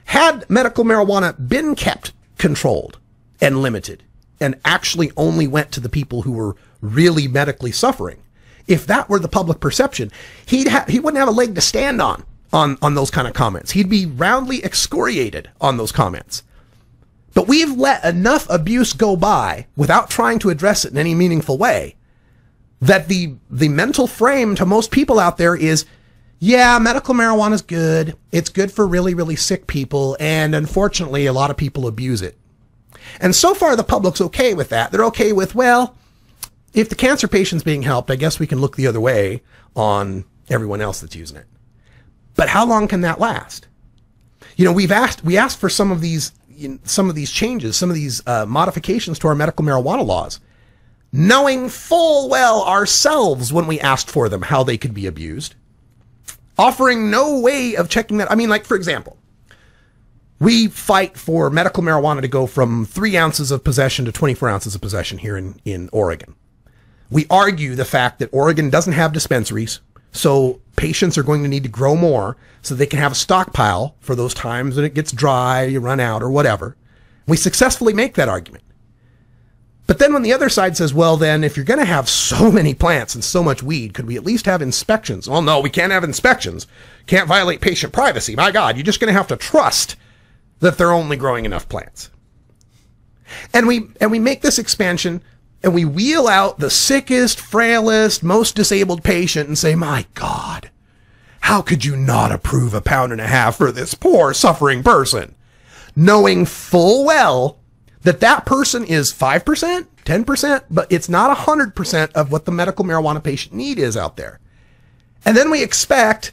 Had medical marijuana been kept controlled and limited and actually only went to the people who were really medically suffering, if that were the public perception, he wouldn't have a leg to stand on those kind of comments. He'd be roundly excoriated on those comments. But we've let enough abuse go by without trying to address it in any meaningful way that the mental frame to most people out there is, yeah, medical marijuana is good. It's good for really, really sick people. And unfortunately, a lot of people abuse it. And so far, the public's okay with that. They're okay with, well, if the cancer patient's being helped, I guess we can look the other way on everyone else that's using it. But how long can that last? You know, we asked for some of these changes, some of these modifications to our medical marijuana laws, knowing full well ourselves when we asked for them how they could be abused, offering no way of checking that. I mean, like, for example, we fight for medical marijuana to go from 3 ounces of possession to 24 ounces of possession here in Oregon. We argue the fact that Oregon doesn't have dispensaries, so patients are going to need to grow more so they can have a stockpile for those times when it gets dry, you run out, or whatever. We successfully make that argument. But then when the other side says, well, then if you're going to have so many plants and so much weed, could we at least have inspections? Well, no, we can't have inspections. Can't violate patient privacy. My God, you're just going to have to trust that they're only growing enough plants. And we make this expansion, and we wheel out the sickest, frailest, most disabled patient and say, my God, how could you not approve 1.5 pounds for this poor, suffering person? Knowing full well that that person is 5%, 10%, but it's not 100% of what the medical marijuana patient need is out there. And then we expect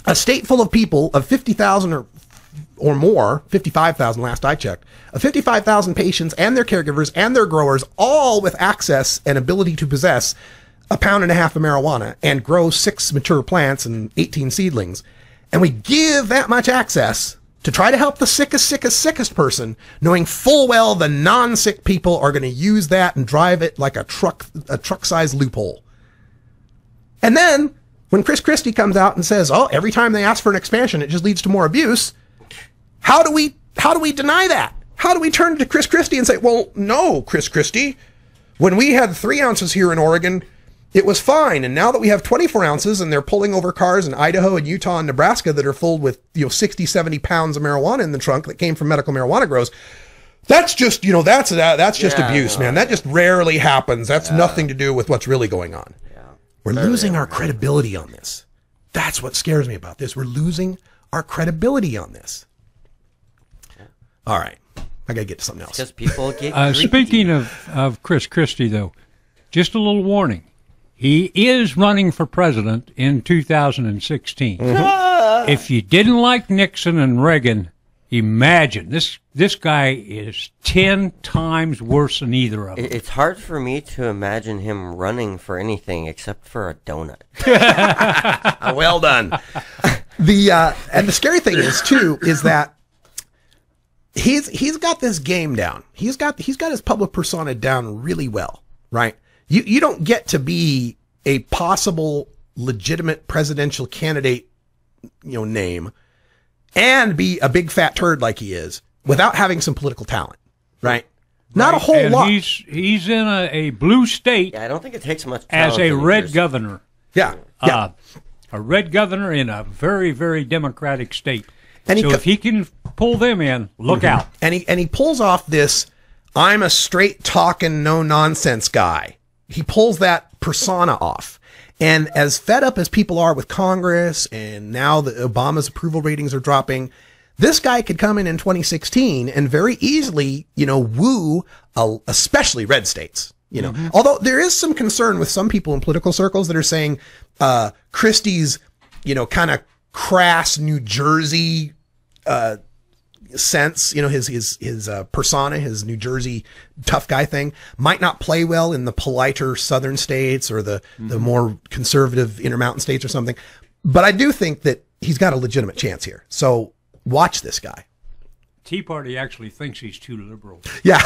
a state full of people of 50,000 or more, 55,000 last I checked, of 55,000 patients and their caregivers and their growers, all with access and ability to possess 1.5 pounds of marijuana and grow 6 mature plants and 18 seedlings. And we give that much access to try to help the sickest person, knowing full well the non-sick people are going to use that and drive it like a truck-sized loophole. And then, when Chris Christie comes out and says, oh, every time they ask for an expansion, it just leads to more abuse, how do we deny that? How do we turn to Chris Christie and say, well, no, Chris Christie, when we had 3 ounces here in Oregon, it was fine. And now that we have 24 ounces and they're pulling over cars in Idaho and Utah and Nebraska that are filled with, 60, 70 pounds of marijuana in the trunk that came from medical marijuana grows, that's just, that's just abuse, man. That just rarely happens. That's nothing to do with what's really going on. Yeah. We're losing our credibility on this. That's what scares me about this. We're losing our credibility on this. All right. I got to get to something else. Because people get speaking of Chris Christie, though, just a little warning. He is running for president in 2016. Mm-hmm. If you didn't like Nixon and Reagan, imagine. This guy is 10 times worse than either of them. It's hard for me to imagine him running for anything except for a donut. Well done. And the scary thing is, too, is that he's got this game down. He's got his public persona down really well, right? You don't get to be a possible legitimate presidential candidate, name, and be a big fat turd like he is without having some political talent, right? Not a whole lot. He's in a blue state. Yeah, I don't think it takes much as a red governor. Yeah, a red governor in a very, very democratic state. And so if he can pull them in, look out. And he pulls off this, I'm a straight talking, no nonsense guy. He pulls that persona off. And as fed up as people are with Congress, and now that Obama's approval ratings are dropping, this guy could come in 2016 and very easily, woo, especially red states. Although there is some concern with some people in political circles that are saying Christie's, kind of crass New Jersey sense, his persona, his New Jersey tough guy thing might not play well in the politer southern states or the more conservative Intermountain states or something. But I do think that he's got a legitimate chance here. So watch this guy. Tea Party actually thinks he's too liberal. Yeah,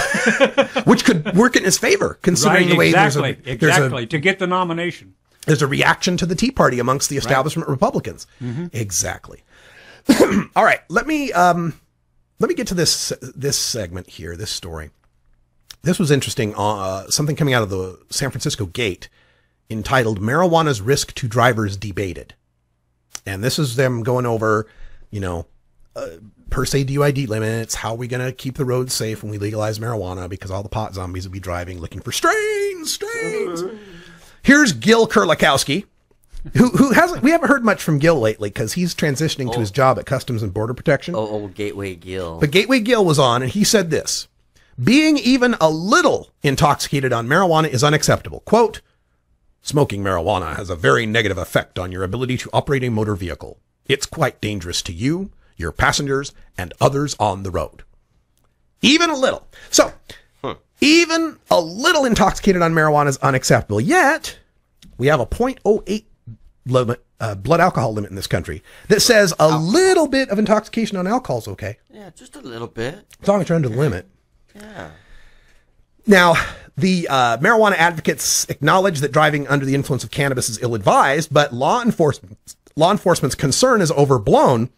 which could work in his favor, considering the way there's to get the nomination. There's a reaction to the Tea Party amongst the establishment Republicans. Mm-hmm. Exactly. All right, let me get to this segment here, this story. This was interesting. Something coming out of the San Francisco Gate entitled "Marijuana's Risk to Drivers Debated," and this is them going over, per se DUID limits. How are we going to keep the roads safe when we legalize marijuana? Because all the pot zombies will be driving looking for strains. Here's Gil Kurlikowski, who hasn't. We haven't heard much from Gil lately because he's transitioning to his job at Customs and Border Protection. Old Gateway Gil. But Gateway Gil was on, and he said this: being even a little intoxicated on marijuana is unacceptable. Quote, smoking marijuana has a very negative effect on your ability to operate a motor vehicle. It's quite dangerous to you, your passengers, and others on the road. Even a little. So, even a little intoxicated on marijuana is unacceptable. Yet, we have a 0.08 limit, blood alcohol limit in this country that says a little bit of intoxication on alcohol is okay. Yeah, just a little bit. As long as you're under the limit. Yeah. Now, the marijuana advocates acknowledge that driving under the influence of cannabis is ill-advised, but law enforcement's concern is overblown,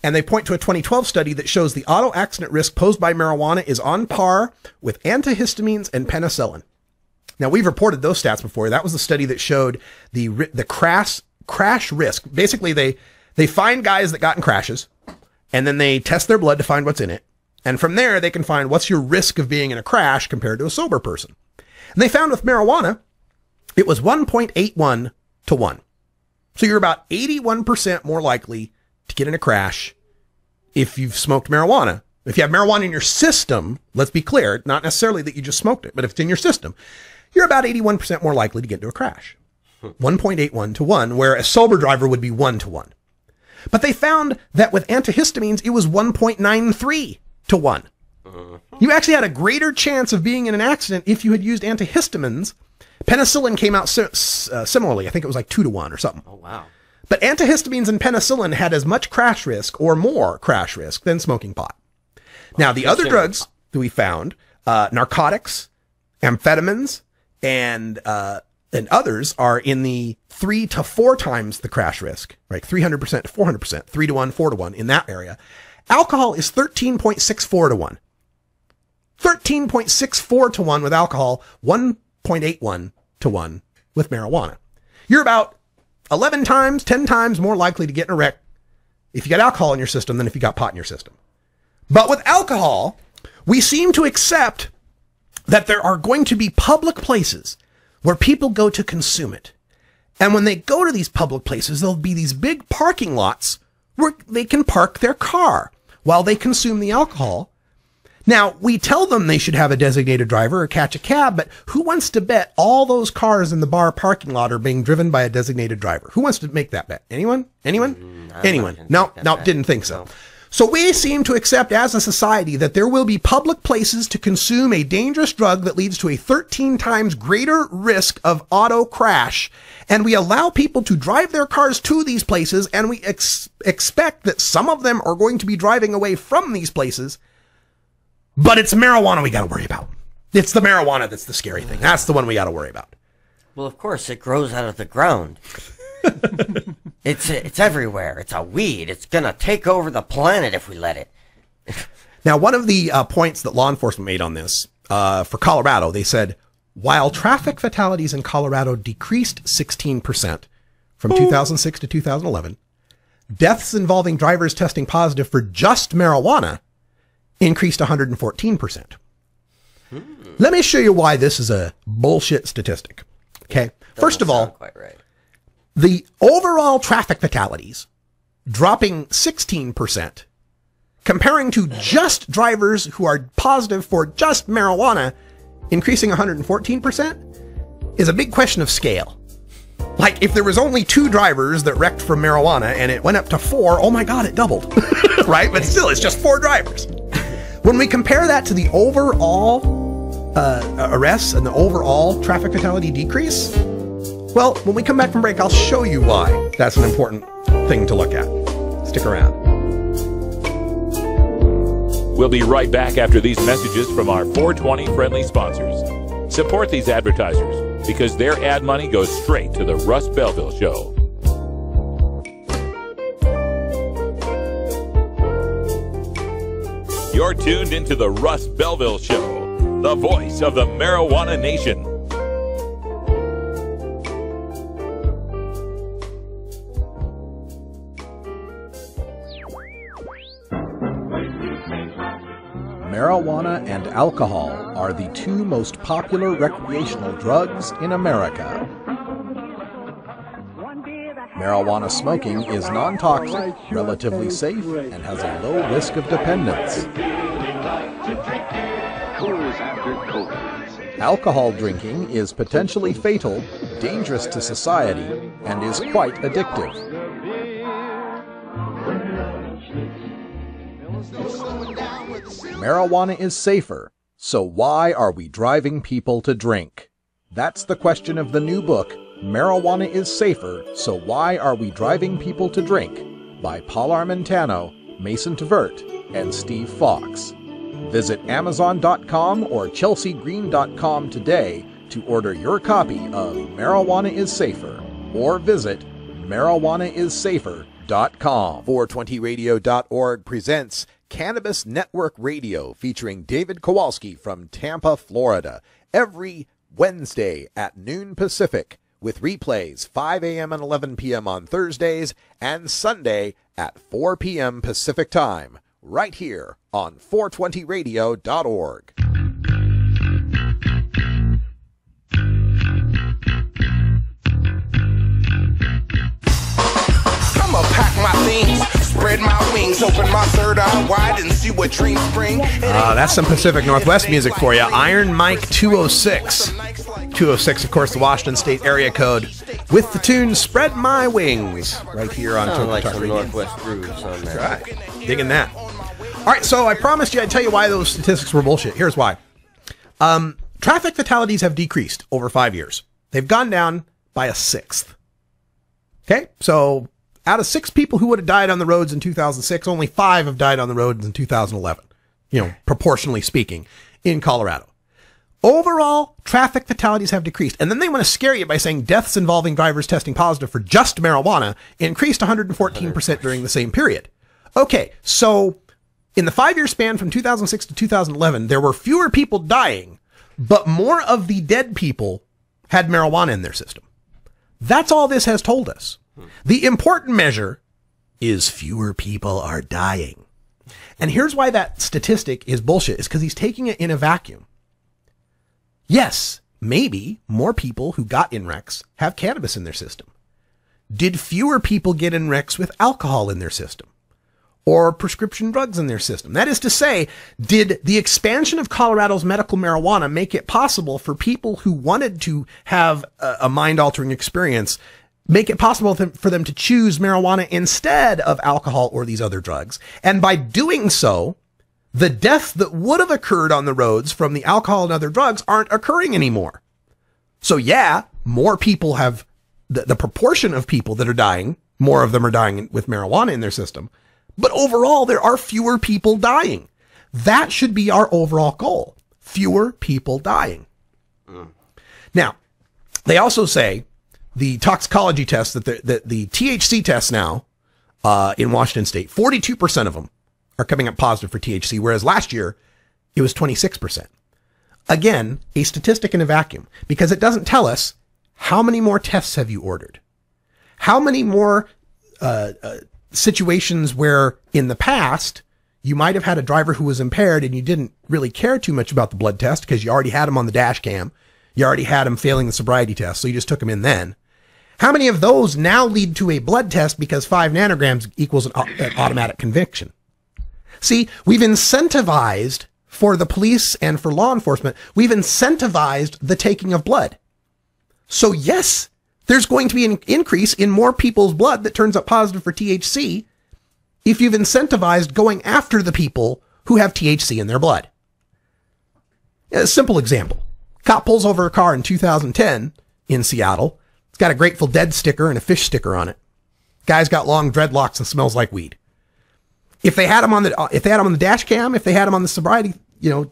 and they point to a 2012 study that shows the auto accident risk posed by marijuana is on par with antihistamines and penicillin. Now, we've reported those stats before. That was the study that showed the crash risk. Basically, they find guys that got in crashes, and then they test their blood to find what's in it. And from there, they can find what's your risk of being in a crash compared to a sober person. And they found with marijuana, it was 1.81 to 1. So you're about 81% more likely to get in a crash if you've smoked marijuana. If you have marijuana in your system, let's be clear, not necessarily that you just smoked it, but if it's in your system, you're about 81% more likely to get into a crash. 1.81 to 1, where a sober driver would be 1 to 1. But they found that with antihistamines, it was 1.93 to 1. You actually had a greater chance of being in an accident if you had used antihistamines. Penicillin came out similarly. I think it was like 2 to 1 or something. Oh, wow. But antihistamines and penicillin had as much crash risk or more crash risk than smoking pot. Now, the other drugs that we found, narcotics, amphetamines, and others are in the 3 to 4 times the crash risk, right? 300% to 400%, 3 to 1, 4 to 1 in that area. Alcohol is 13.64 to 1. 13.64 to 1 with alcohol, 1.81 to 1 with marijuana. You're about 11 times, 10 times more likely to get in a wreck if you got alcohol in your system than if you got pot in your system. But with alcohol, we seem to accept that there are going to be public places where people go to consume it. And when they go to these public places, there'll be these big parking lots where they can park their car while they consume the alcohol. Now, we tell them they should have a designated driver or catch a cab, but who wants to bet all those cars in the bar parking lot are being driven by a designated driver? Who wants to make that bet? Anyone? Anyone? Anyone? No, didn't think so. So we seem to accept as a society that there will be public places to consume a dangerous drug that leads to a 13 times greater risk of auto crash. And we allow people to drive their cars to these places, and we expect that some of them are going to be driving away from these places. But it's marijuana we got to worry about. It's the marijuana that's the scary thing. That's the one we got to worry about. Well, of course, it grows out of the ground. It's everywhere. It's a weed. It's going to take over the planet if we let it. Now, one of the points that law enforcement made on this, for Colorado, they said, while traffic fatalities in Colorado decreased 16% from 2006 to 2011, deaths involving drivers testing positive for just marijuana increased 114%. Let me show you why this is a bullshit statistic. Okay. First of all, quite right. The overall traffic fatalities dropping 16%, comparing to just drivers who are positive for just marijuana increasing 114%, is a big question of scale. Like, if there was only 2 drivers that wrecked from marijuana and it went up to 4, oh my God, it doubled, right? But still, it's just 4 drivers. When we compare that to the overall arrests and the overall traffic fatality decrease, well, when we come back from break, I'll show you why that's an important thing to look at. Stick around. We'll be right back after these messages from our 420 friendly sponsors. Support these advertisers because their ad money goes straight to the Russ Belville Show. You're tuned into the Russ Belville Show, the voice of the marijuana nation. Marijuana and alcohol are the 2 most popular recreational drugs in America. Marijuana smoking is non-toxic, relatively safe, and has a low risk of dependence. Coors after Coke. Alcohol drinking is potentially fatal, dangerous to society, and is quite addictive. Marijuana is safer, so why are we driving people to drink? That's the question of the new book, Marijuana is Safer, So Why Are We Driving People to Drink? By Paul Armentano, Mason Tvert, and Steve Fox. Visit Amazon.com or ChelseaGreen.com today to order your copy of Marijuana is Safer, or visit MarijuanaIsSafer.com. 420radio.org presents Cannabis Network Radio, featuring David Kowalski from Tampa, Florida, every Wednesday at noon Pacific, with replays 5 a.m. and 11 p.m. on Thursdays and Sunday at 4 p.m. Pacific Time, right here on 420radio.org. I'ma pack my things, spread my wings, open my third eye wide and see what dreams bring. That's some Pacific Northwest music for you. Iron Mike 206. 206, of course, the Washington State area code, with the tune Spread My Wings, right here on Toker like Talk some Radio. Northwest grooves on that. Right. Digging that. All right, so I promised you I'd tell you why those statistics were bullshit. Here's why. Traffic fatalities have decreased over 5 years. They've gone down by a sixth. Okay, so out of 6 people who would have died on the roads in 2006, only 5 have died on the roads in 2011, proportionally speaking, in Colorado. Overall, traffic fatalities have decreased. And then they want to scare you by saying deaths involving drivers testing positive for just marijuana increased 114% during the same period. Okay, so in the 5-year span from 2006 to 2011, there were fewer people dying, but more of the dead people had marijuana in their system. That's all this has told us. The important measure is fewer people are dying. And here's why that statistic is bullshit, is because he's taking it in a vacuum. Yes, maybe more people who got in wrecks have cannabis in their system. Did fewer people get in wrecks with alcohol in their system? Or prescription drugs in their system? That is to say, did the expansion of Colorado's medical marijuana make it possible for people who wanted to have a mind-altering experience, make it possible for them to choose marijuana instead of alcohol or these other drugs? And by doing so, the deaths that would have occurred on the roads from the alcohol and other drugs aren't occurring anymore. So yeah, more people have, the proportion of people that are dying, more of them are dying with marijuana in their system. But overall, there are fewer people dying. That should be our overall goal. Fewer people dying. Now, they also say the toxicology tests, that the THC tests now in Washington State, 42% of them are coming up positive for THC, whereas last year it was 26%. Again, a statistic in a vacuum, because it doesn't tell us how many more tests have you ordered. How many more situations where in the past you might have had a driver who was impaired and you didn't really care too much about the blood test because you already had him on the dash cam. You already had him failing the sobriety test, so you just took him in then. How many of those now lead to a blood test because 5 nanograms equals an automatic conviction? See, we've incentivized, for the police and for law enforcement, we've incentivized the taking of blood. So yes, there's going to be an increase in more people's blood that turns up positive for THC if you've incentivized going after the people who have THC in their blood. A simple example. Cop pulls over a car in 2010 in Seattle. It's got a Grateful Dead sticker and a fish sticker on it. Guy's got long dreadlocks and smells like weed. If they had him on the dash cam, if they had him on the sobriety,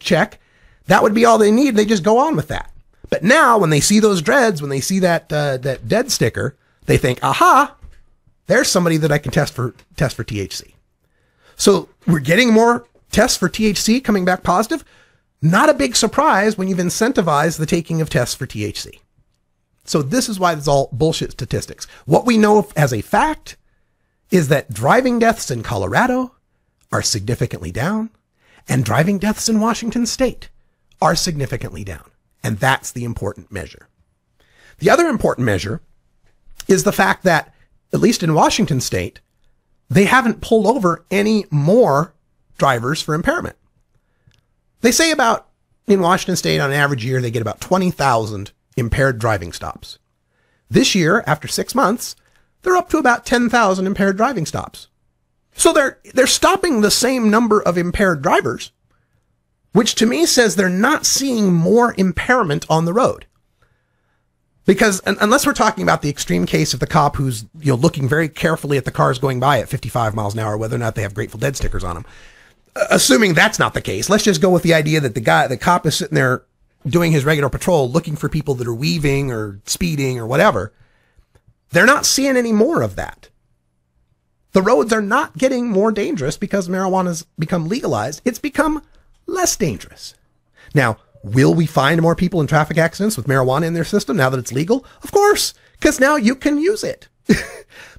check, that would be all they need. They just go on with that. But now when they see those dreads, when they see that dead sticker, they think, aha, there's somebody that I can test for THC. So we're getting more tests for THC coming back positive. Not a big surprise when you've incentivized the taking of tests for THC. So this is why it's all bullshit statistics. What we know as a fact is that driving deaths in Colorado are significantly down, and driving deaths in Washington State are significantly down. And that's the important measure. The other important measure is the fact that, at least in Washington State, they haven't pulled over any more drivers for impairment. They say about in Washington State, on an average year, they get about 20,000 impaired driving stops. This year, after 6 months, they're up to about 10,000 impaired driving stops. So they're stopping the same number of impaired drivers, which to me says they're not seeing more impairment on the road. Because unless we're talking about the extreme case of the cop who's, looking very carefully at the cars going by at 55 miles an hour, whether or not they have Grateful Dead stickers on them. Assuming that's not the case, let's just go with the idea that the cop is sitting there doing his regular patrol, looking for people that are weaving or speeding or whatever. They're not seeing any more of that. The roads are not getting more dangerous because marijuana's become legalized. It's become less dangerous. Now, will we find more people in traffic accidents with marijuana in their system now that it's legal? Of course, because now you can use it.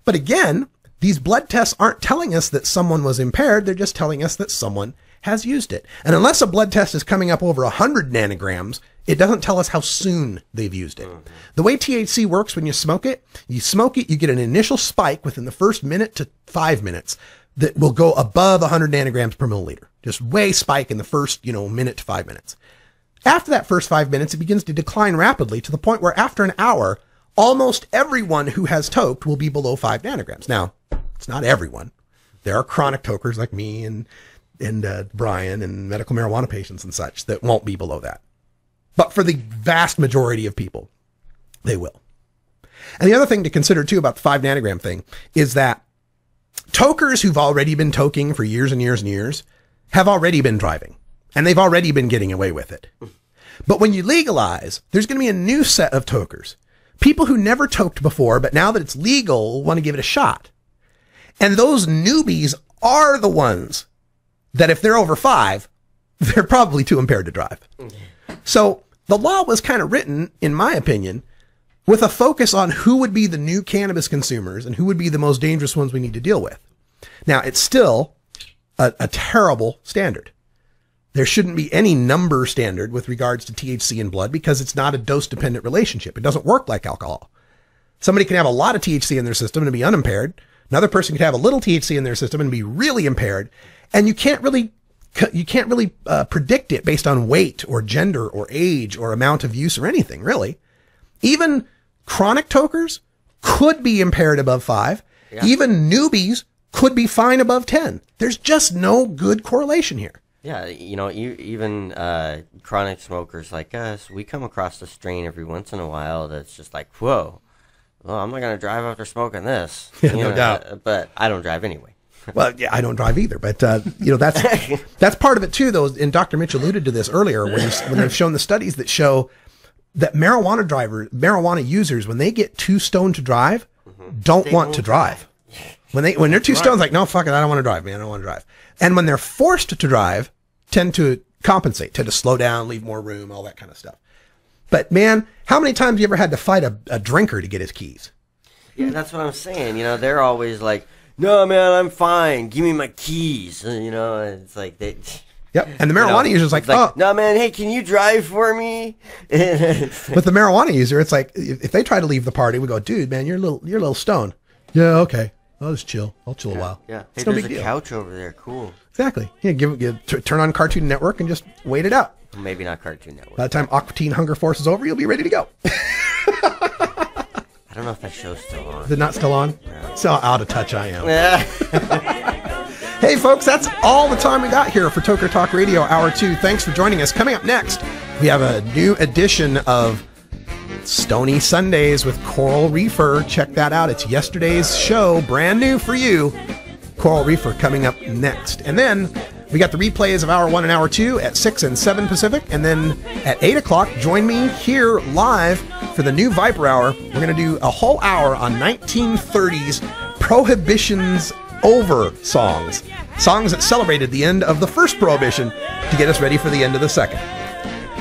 But again, these blood tests aren't telling us that someone was impaired. They're just telling us that someone has used it. And unless a blood test is coming up over 100 nanograms, it doesn't tell us how soon they've used it. The way THC works when you smoke it, you get an initial spike within the first minute to 5 minutes that will go above 100 nanograms per milliliter. Just way spike in the first, minute to 5 minutes. After that first 5 minutes, it begins to decline rapidly to the point where after an hour, almost everyone who has toked will be below 5 nanograms. Now, it's not everyone. There are chronic tokers like me and Brian and medical marijuana patients and such that won't be below that. But for the vast majority of people, they will. And the other thing to consider too about the 5 nanogram thing is that tokers who've already been toking for years and years and years have already been driving and they've already been getting away with it. But when you legalize, there's going to be a new set of tokers. People who never toked before, but now that it's legal, want to give it a shot. And those newbies are the ones that if they're over 5, they're probably too impaired to drive. So the law was kind of written, in my opinion, with a focus on who would be the new cannabis consumers and who would be the most dangerous ones we need to deal with. Now, it's still a terrible standard. There shouldn't be any number standard with regards to THC in blood because it's not a dose-dependent relationship. It doesn't work like alcohol. Somebody can have a lot of THC in their system and be unimpaired. Another person can have a little THC in their system and be really impaired. And you can't really predict it based on weight or gender or age or amount of use or anything, really. Even chronic tokers could be impaired above 5. Yeah. Even newbies could be fine above 10. There's just no good correlation here. Yeah, even chronic smokers like us, we come across a strain every once in a while that's just like, whoa, well, I'm not going to drive after smoking this. Yeah, no doubt. But I don't drive anyway. Well, yeah, I don't drive either, but that's part of it too, though. And Dr. Mitch alluded to this earlier when they've shown the studies that show that marijuana users, when they get too stoned to drive, don't want to drive. When they're too stoned, like, no, fuck it, I don't want to drive, man, I don't want to drive. And when they're forced to drive, tend to compensate, tend to slow down, leave more room, all that kind of stuff. But man, how many times have you ever had to fight a drinker to get his keys? Yeah, that's what I'm saying. They're always like, no, man, I'm fine. Give me my keys. It's like they. Yep. And the marijuana user is like, oh, no, man, hey, can you drive for me? With the marijuana user, it's like if they try to leave the party, we go, dude, man, you're a little stoned. Yeah, okay, I'll just chill. I'll chill a while. Yeah. It's hey, no there's big a deal. couch over there. Cool. Exactly. Yeah, turn on Cartoon Network and just wait it out. Maybe not Cartoon Network. By the time Aqua Teen Hunger Force is over, you'll be ready to go. I don't know if that show's still on. Is it not still on? Yeah. So out of touch I am. Yeah. Hey, folks, that's all the time we got here for Toker Talk Radio Hour 2. Thanks for joining us. Coming up next, we have a new edition of Stony Sundays with Coral Reefer. Check that out. It's yesterday's show, brand new for you. Coral Reefer coming up next. And then we got the replays of Hour 1 and Hour 2 at 6 and 7 Pacific. And then at 8 o'clock, join me here live for the new Viper Hour. We're going to do a whole hour on 1930s Prohibition's over songs that celebrated the end of the first Prohibition to get us ready for the end of the second.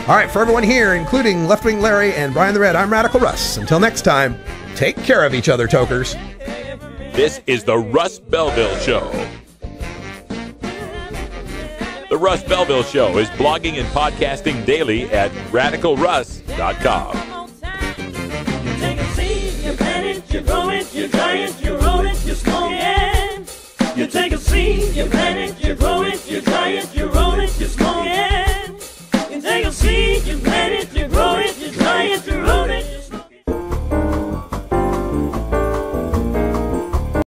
All right, for everyone here, including Left Wing Larry and Brian the Red, I'm Radical Russ. Until next time, take care of each other, tokers. This is the Russ Belville Show. The Russ Belville Show is blogging and podcasting daily at radicalruss.com. You plant it, you grow it, you dry it, you roll it, you smoke it. You take a seed, you plant